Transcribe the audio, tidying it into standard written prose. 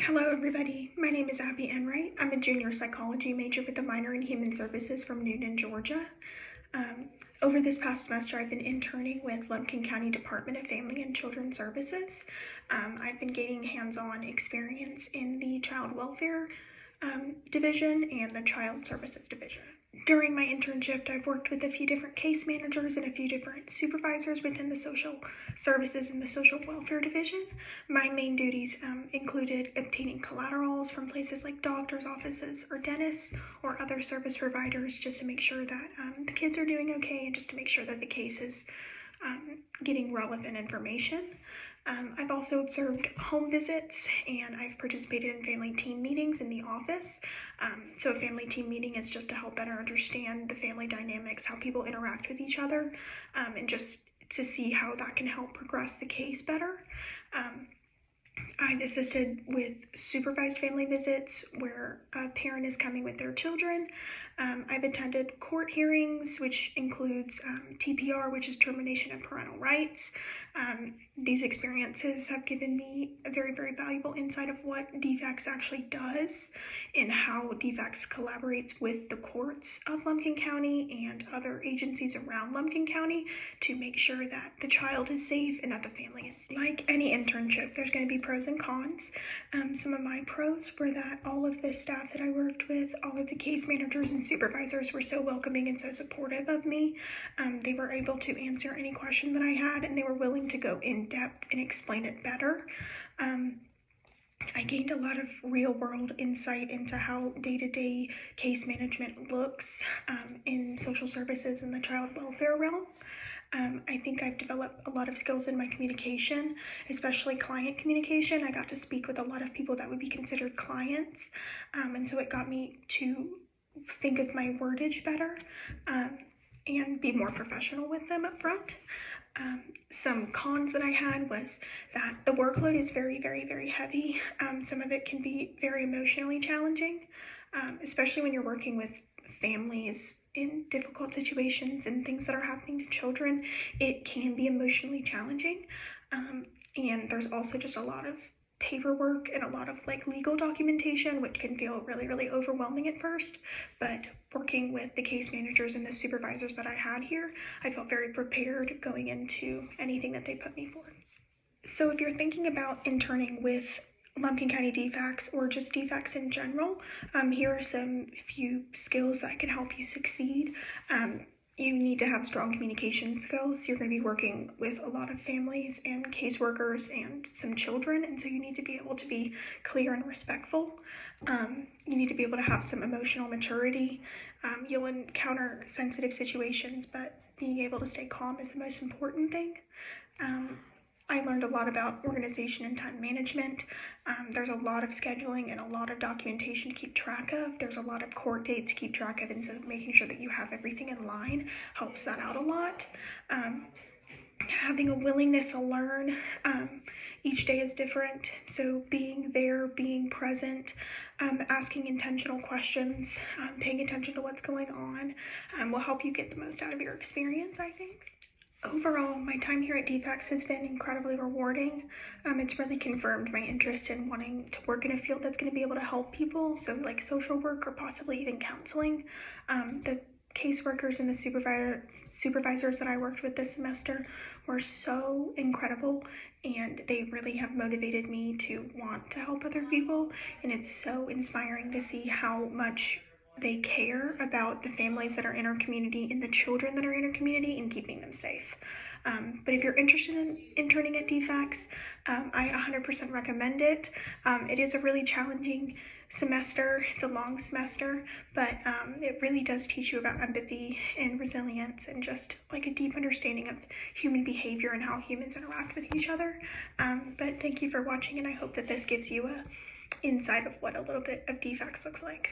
Hello everybody, my name is Abby Enright. I'm a junior psychology major with a minor in human services from Newton, Georgia. Over this past semester, I've been interning with Lumpkin County Department of Family and Children Services. I've been gaining hands-on experience in the Child Welfare Division and the Child Services Division. During my internship, I've worked with a few different case managers and a few different supervisors within the social services and the social welfare division. My main duties included obtaining collaterals from places like doctors' offices or dentists or other service providers just to make sure that the kids are doing okay and just to make sure that the case is getting relevant information. I've also observed home visits and I've participated in family team meetings in the office. So a family team meeting is just to help better understand the family dynamics, how people interact with each other, and just to see how that can help progress the case better. I've assisted with supervised family visits where a parent is coming with their children. I've attended court hearings, which includes TPR, which is termination of parental rights. These experiences have given me a very, very valuable insight of what DFCS actually does and how DFCS collaborates with the courts of Lumpkin County and other agencies around Lumpkin County to make sure that the child is safe and that the family is safe. Like any internship, there's going to be pros and cons. Some of my pros were that all of the staff that I worked with, all of the case managers and supervisors were so welcoming and so supportive of me. They were able to answer any question that I had, and they were willing to go in depth and explain it better. I gained a lot of real-world insight into how day-to-day case management looks in social services and the child welfare realm. I think I've developed a lot of skills in my communication, especially client communication. I got to speak with a lot of people that would be considered clients, and so it got me to think of my wordage better and be more professional with them up front. Some cons that I had was that the workload is very, very, very heavy. Some of it can be very emotionally challenging, especially when you're working with families in difficult situations and things that are happening to children. It can be emotionally challenging. And there's also just a lot of paperwork and a lot of legal documentation, which can feel really, really overwhelming at first. But working with the case managers and the supervisors that I had here, I felt very prepared going into anything that they put me for. So if you're thinking about interning with Lumpkin County DFCS or just DFCS in general, here are some few skills that can help you succeed. You need to have strong communication skills. You're going to be working with a lot of families and caseworkers and some children, and so you need to be able to be clear and respectful. You need to be able to have some emotional maturity. You'll encounter sensitive situations, but being able to stay calm is the most important thing. I learned a lot about organization and time management. There's a lot of scheduling and a lot of documentation to keep track of. There's a lot of court dates to keep track of, and so making sure that you have everything in line helps that out a lot. Having a willingness to learn. Each day is different, so being there, being present, asking intentional questions, paying attention to what's going on will help you get the most out of your experience, I think. Overall, my time here at DFCS has been incredibly rewarding. It's really confirmed my interest in wanting to work in a field that's going to be able to help people, so like social work or possibly even counseling. The caseworkers and the supervisors that I worked with this semester were so incredible, and they really have motivated me to want to help other people, and it's so inspiring to see how much they care about the families that are in our community and the children that are in our community and keeping them safe. But if you're interested in interning at DFCS, I 100% recommend it. It is a really challenging semester. It's a long semester, but it really does teach you about empathy and resilience and just like a deep understanding of human behavior and how humans interact with each other. But thank you for watching, and I hope that this gives you a insight of what a little bit of DFCS looks like.